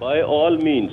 By all means,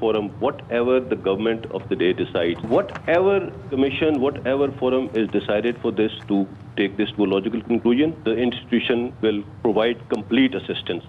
forum, whatever the government of the day decides, whatever commission, whatever forum is decided for this to take this to a logical conclusion, the institution will provide complete assistance.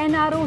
NRO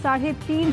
3.5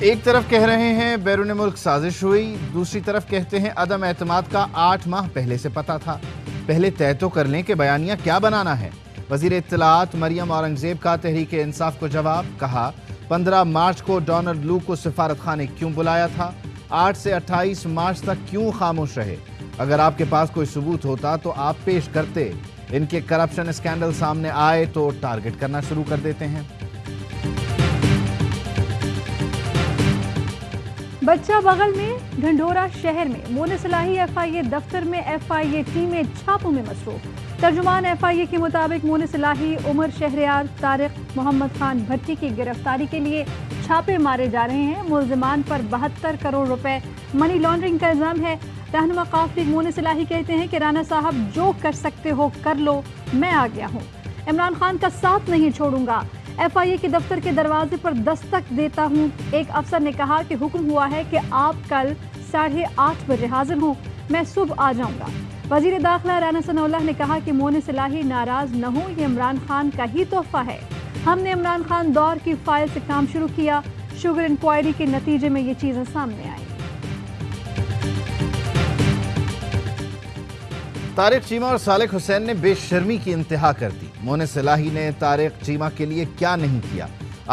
ایک طرف کہہ رہے ہیں بیرون ملک سازش ہوئی، دوسری طرف کہتے ہیں عدم اعتماد کا 8 ماہ پہلے سے پتہ تھا۔ پہلے طے تو کر لیں کہ بیانیہ کیا بنانا ہے۔ وزیر اطلاعات مریم اورنگزیب کا تحریک انصاف کو جواب، کہا 15 مارچ کو ڈونلڈ لو کو سفارت خانے کیوں بلایا تھا، 8 سے 28 مارچ تک کیوں خاموش رہے؟ اگر آپ کے پاس کوئی ثبوت ہوتا تو آپ پیش کرتے۔ ان کے کرپشن اسکینڈل سامنے آئے تو ٹارگٹ کرنا شروع کر دیتے ہیں۔ بچہ بغل میں ڈھنڈورا شہر میں مونس الہی ایف آئی اے دفتر میں ایف آئی اے ٹیمیں چھاپوں میں مصروف۔ ترجمان ایف آئی اے کے مطابق مونس الہی عمر شہریار طارق محمد خان بھٹی کی گرفتاری کے لیے چھاپے مارے جا رہے ہیں۔ ملزمان پر 72 کروڑ روپے منی لانڈرنگ کا الزام ہے۔ رہنما قومی لیگ مونس الہی کہتے ہیں کہ رانا صاحب جو کر سکتے ہو کر لو، میں آ گیا ہوں، عمران خان کا ساتھ نہیں چھوڑوں گا، ایف آئی اے کے دفتر کے دروازے پر دستک دیتا ہوں۔ ایک افسر نے کہا کہ حکم ہوا ہے کہ آپ کل 8:30 بجے حاضر ہوں، میں صبح آ جاؤں گا۔ وزیر داخلہ رانا ثناء اللہ نے کہا کہ مونس الہی ناراض نہ ہوں، یہ عمران خان کا ہی تحفہ ہے۔ ہم نے عمران خان دور کی فائل سے کام شروع کیا، شوگر انکوائری کے نتیجے میں یہ چیزیں سامنے آئیں۔ طارق چیمہ اور صالح حسین نے بے شرمی کی انتہا کر دی۔ مونس الہی نے طارق چیمہ کے لیے کیا نہیں کیا؟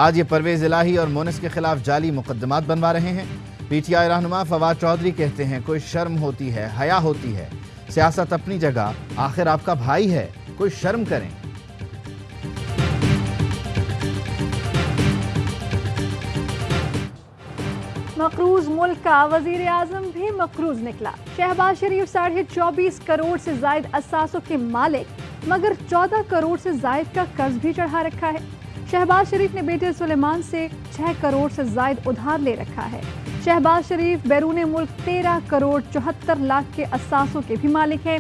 آج یہ پرویز الہی اور مونس کے خلاف جعلی مقدمات بنوا رہے ہیں۔ پی ٹی آئی رہنما فواد چودھری کہتے ہیں کوئی شرم ہوتی ہے، حیا ہوتی ہے، سیاست اپنی جگہ، آخر آپ کا بھائی ہے، کوئی شرم کریں۔ مقروض ملک کا وزیر اعظم بھی مقروض نکلا۔ شہباز شریف 24.5 کروڑ سے زائد اثاثوں کے مالک، مگر 14 کروڑ سے زائد کا قرض بھی چڑھا رکھا ہے۔ شہباز شریف نے بیٹے سلیمان سے 6 کروڑ سے زائد ادھار لے رکھا ہے۔ شہباز شریف بیرون ملک 13 کروڑ 74 لاکھ کے اثاثوں کے بھی مالک ہیں۔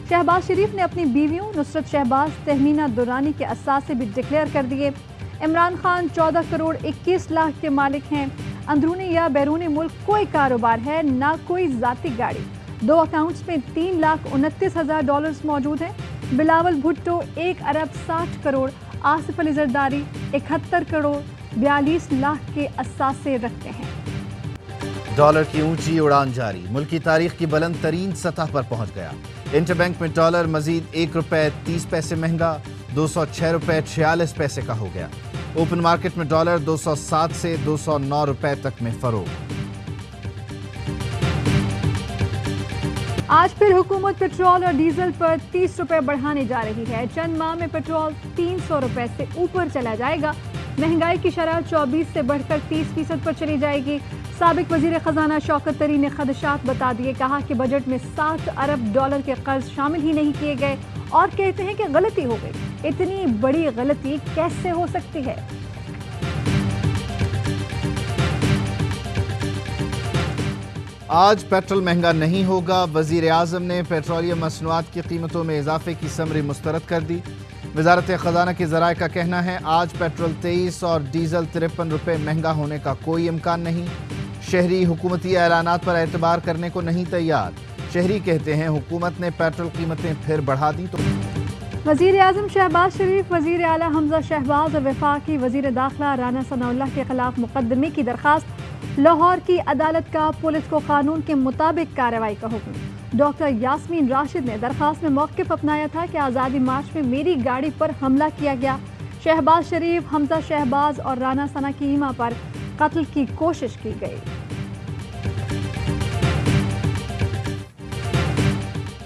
شہباز شریف نے اپنی بیویوں نصرت شہباز، تہمینہ دورانی کے اثاثے بھی ڈکلیئر کر دیے۔ عمران خان 14 کروڑ 21 لاکھ کے مالک ہیں۔ اندرونی یا بیرون ملک کوئی کاروبار ہے، نہ کوئی ذاتی گاڑی۔ 2 اکاؤنٹس میں $3,29,000 موجود ہیں۔ بلاول بھٹو 1 ارب 60 کروڑ، آصف علی زرداری 71 کروڑ 42 لاکھ کے اثاثے رکھتے ہیں۔ ڈالر کی اونچی اڑان جاری، ملکی تاریخ کی بلند ترین سطح پر پہنچ گیا۔ انٹر بینک میں ڈالر مزید 1 روپے 30 پیسے مہنگا، 206 روپے 46 پیسے کا ہو گیا۔ اوپن مارکیٹ میں ڈالر 207 سے 209 روپے تک میں فروخت۔ آج پھر حکومت پیٹرول اور ڈیزل پر 30 روپے بڑھانے جا رہی ہے۔ چند ماہ میں پیٹرول 300 روپے سے اوپر چلا جائے گا۔ مہنگائی کی شرح 24 سے بڑھ کر 30% پر چلی جائے گی۔ سابق وزیر خزانہ شوکت طری نے خدشات بتا دیے، کہا کہ بجٹ میں 7 ارب ڈالر کے قرض شامل ہی نہیں کیے گئے اور کہتے ہیں کہ غلطی ہو گئی۔ اتنی بڑی غلطی کیسے ہو سکتی ہے؟ آج پیٹرول مہنگا نہیں ہوگا، وزیر اعظم نے پیٹرولیم مصنوعات کی قیمتوں میں اضافے کی سمری مسترد کر دی۔ وزارت خزانہ کے ذرائع کا کہنا ہے آج پیٹرول 23 اور ڈیزل 53 روپے مہنگا ہونے کا کوئی امکان نہیں۔ شہری حکومتی اعلانات پر اعتبار کرنے کو نہیں تیار۔ شہری کہتے ہیں حکومت نے پیٹرول قیمتیں پھر بڑھا دی تو وزیر اعظم شہباز شریف، وزیر اعلیٰ حمزہ شہباز اور وفاقی وزیر داخلہ رانا ثناء اللہ کے خلاف مقدمے کی درخواست۔ لاہور کی عدالت کا پولیس کو قانون کے مطابق کارروائی کا حکم۔ ڈاکٹر یاسمین راشد نے درخواست میں موقف اپنایا تھا کہ آزادی مارچ میں میری گاڑی پر حملہ کیا گیا۔ شہباز شریف، حمزہ شہباز اور رانا ثنا کی ایما پر قتل کی کوشش کی گئی۔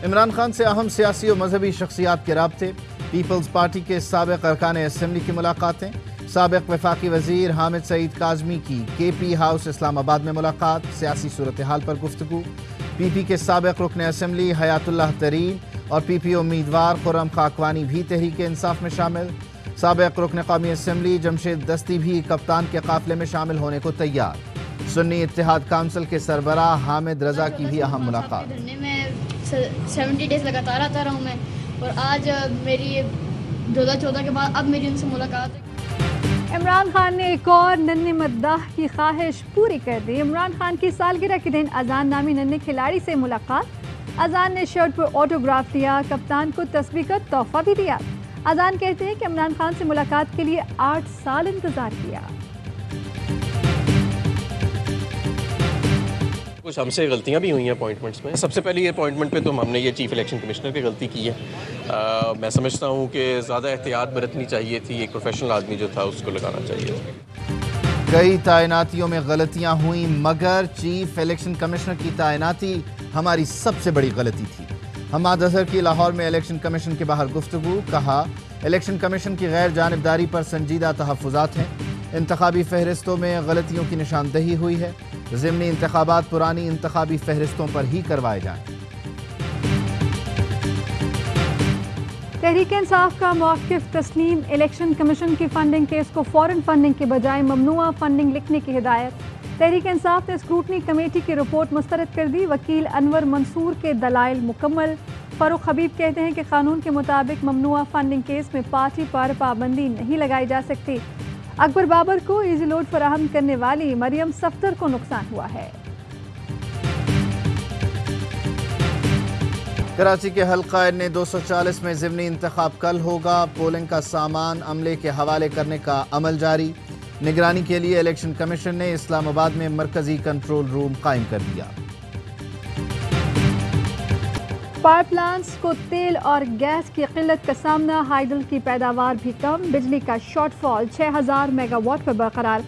عمران خان سے اہم سیاسی و مذہبی شخصیات کے رابطے، پیپلز پارٹی کے سابق ارکان اسمبلی کی ملاقاتیں، سابق وفاقی وزیر حامد سعید کاظمی کی کے پی ہاؤس اسلام آباد میں ملاقات، سیاسی صورتحال پر گفتگو۔ پی پی کے سابق رکن اسمبلی حیات اللہ ترین اور پی پی امیدوار خرم خاکوانی بھی تحریک انصاف میں شامل۔ سابق رکن قومی اسمبلی جمشید دستی بھی کپتان کے قافلے میں شامل ہونے کو تیار۔ سنی اتحاد کونسل کے سربراہ حامد رضا کی بھی اہم ملاقات۔ میں 70 ڈیز لگاتار آتا رہا ہوں میں، اور آج میری 2014 کے بعد اب میری ان سے ملاقات ہے۔ عمران خان نے ایک اور ننھے مداح کی خواہش پوری کر دی۔ عمران خان کی سالگرہ کے دن اذان نامی ننھے کھلاڑی سے ملاقات۔ اذان نے شرٹ پر آٹوگراف لیا، کپتان کو تسبیح کا تحفہ بھی دیا۔ اذان کہتے ہیں کہ عمران خان سے ملاقات کے لیے 8 سال انتظار کیا۔ کچھ ہم سے غلطیاں بھی ہوئی ہیں اپوائنٹمنٹس میں. سب سے پہلی اپوائنٹمنٹ پہ تو ہم نے یہ چیف الیکشن کمشنر کی غلطی کی ہے. میں سمجھتا ہوں کہ زیادہ احتیاط برتنی چاہیے تھی. ایک پروفیشنل آدمی جو تھا اس کو لگانا چاہیے تھا. کئی تعیناتیوں میں غلطیاں ہوئیں مگر چیف الیکشن کمشنر کی تعیناتی ہماری سب سے بڑی غلطی تھی. حماد اظہر کی لاہور میں الیکشن کمیشن کے باہر گفتگو. کہا الیکشن کمیشن کی غیر جانبداری پر سنجیدہ تحفظات ہیں. انتخابی فہرستوں میں غلطیوں کی نشاندہی ہوئی ہے. ضمنی انتخابات پرانی انتخابی فہرستوں پر ہی کروائے جائیں. تحریک انصاف کا موقف تسلیم. الیکشن کمیشن کی فنڈنگ کیس کو فوراً فنڈنگ کے بجائے ممنوعہ فنڈنگ لکھنے کی ہدایت. تحریک انصاف نے اسکروٹنی کمیٹی کی رپورٹ مسترد کر دی. وکیل انور منصور کے دلائل مکمل. فاروق حبیب کہتے ہیں کہ قانون کے مطابق ممنوعہ فنڈنگ کیس میں پارٹی پر پابندی نہیں لگائی جا سکتی. اکبر بابر کو ایزی لوڈ فراہم کرنے والی مریم صفدر کو نقصان ہوا ہے. کراچی کے حلقہ نے 240 میں ضمنی انتخاب کل ہوگا. پولنگ کا سامان عملے کے حوالے کرنے کا عمل جاری. نگرانی کے لیے الیکشن کمیشن نے اسلام آباد میں مرکزی کنٹرول روم قائم کر دیا. پاور پلانٹس کو تیل اور گیس کی قلت کا سامنا. ہائیڈل کی پیداوار بھی کم. بجلی کا شارٹ فال 6000 میگا واٹ پر برقرار.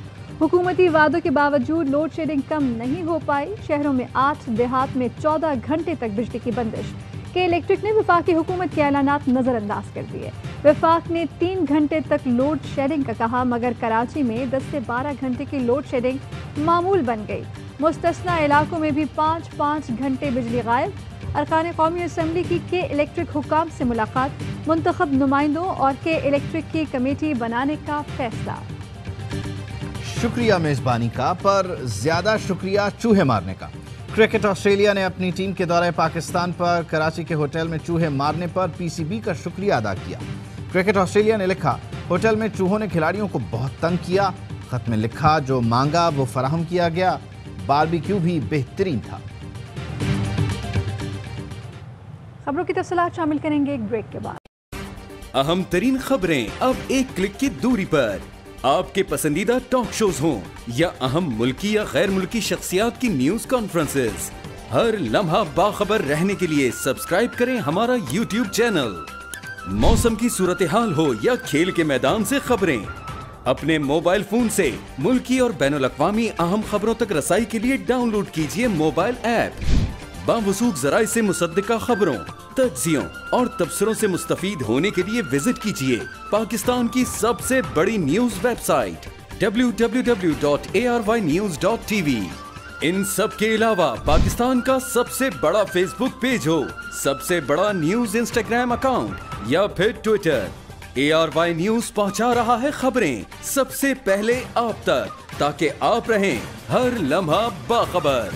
حکومتی وعدوں کے باوجود لوڈ شیڈنگ کم نہیں ہو پائی. شہروں میں 8 دیہات میں 14 گھنٹے تک بجلی کی بندش. کہ الیکٹرک نے وفاقی حکومت کے اعلانات نظر انداز کر دیے. وفاق نے 3 گھنٹے تک لوڈ شیڈنگ کا کہا مگر کراچی میں 10 سے 12 گھنٹے کی لوڈ شیڈنگ معمول بن گئی. مستثنی علاقوں میں بھی 5 گھنٹے بجلی غائب. ارکان قومی اسمبلی کی کے الیکٹرک حکام سے ملاقات. منتخب نمائندوں اور کے الیکٹرک کی کمیٹی بنانے کا فیصلہ. شکریہ میزبانی کا، پر زیادہ شکریہ چوہے مارنے کا. کرکٹ آسٹریلیا نے اپنی ٹیم کے دورہ پاکستان پر کراچی کے ہوٹل میں چوہے مارنے پر پی سی بی کا شکریہ ادا کیا. کرکٹ آسٹریلیا نے لکھا ہوٹل میں چوہوں نے کھلاڑیوں کو بہت تنگ کیا. خط میں لکھا جو مانگا وہ فراہم کیا گیا. باربیکیو بھی بہترین تھا. خبروں کی تفصیلات شامل کریں گے ایک بریک کے بعد. اہم ترین خبریں اب ایک کلک کی دوری پر. آپ کے پسندیدہ ٹاک شوز ہوں یا اہم ملکی یا غیر ملکی شخصیات کی نیوز کانفرنسز، ہر لمحہ باخبر رہنے کے لیے سبسکرائب کریں ہمارا یوٹیوب چینل. موسم کی صورتحال ہو یا کھیل کے میدان سے خبریں، اپنے موبائل فون سے ملکی اور بین الاقوامی اہم خبروں تک رسائی کے لیے ڈاؤن لوڈ کیجیے موبائل ایپ. باوثوق ذرائع سے مصدقہ خبروں، تجزیوں اور تبصروں سے مستفید ہونے کے لیے وزٹ کیجیے پاکستان کی سب سے بڑی نیوز ویب سائٹ www.arYnews.tv. ان سب کے علاوہ پاکستان کا سب سے بڑا فیس بک پیج ہو، سب سے بڑا نیوز انسٹاگرام اکاؤنٹ یا پھر ٹویٹر، ARY نیوز پہنچا رہا ہے خبریں سب سے پہلے آپ تک تاکہ آپ رہیں ہر لمحہ باخبر.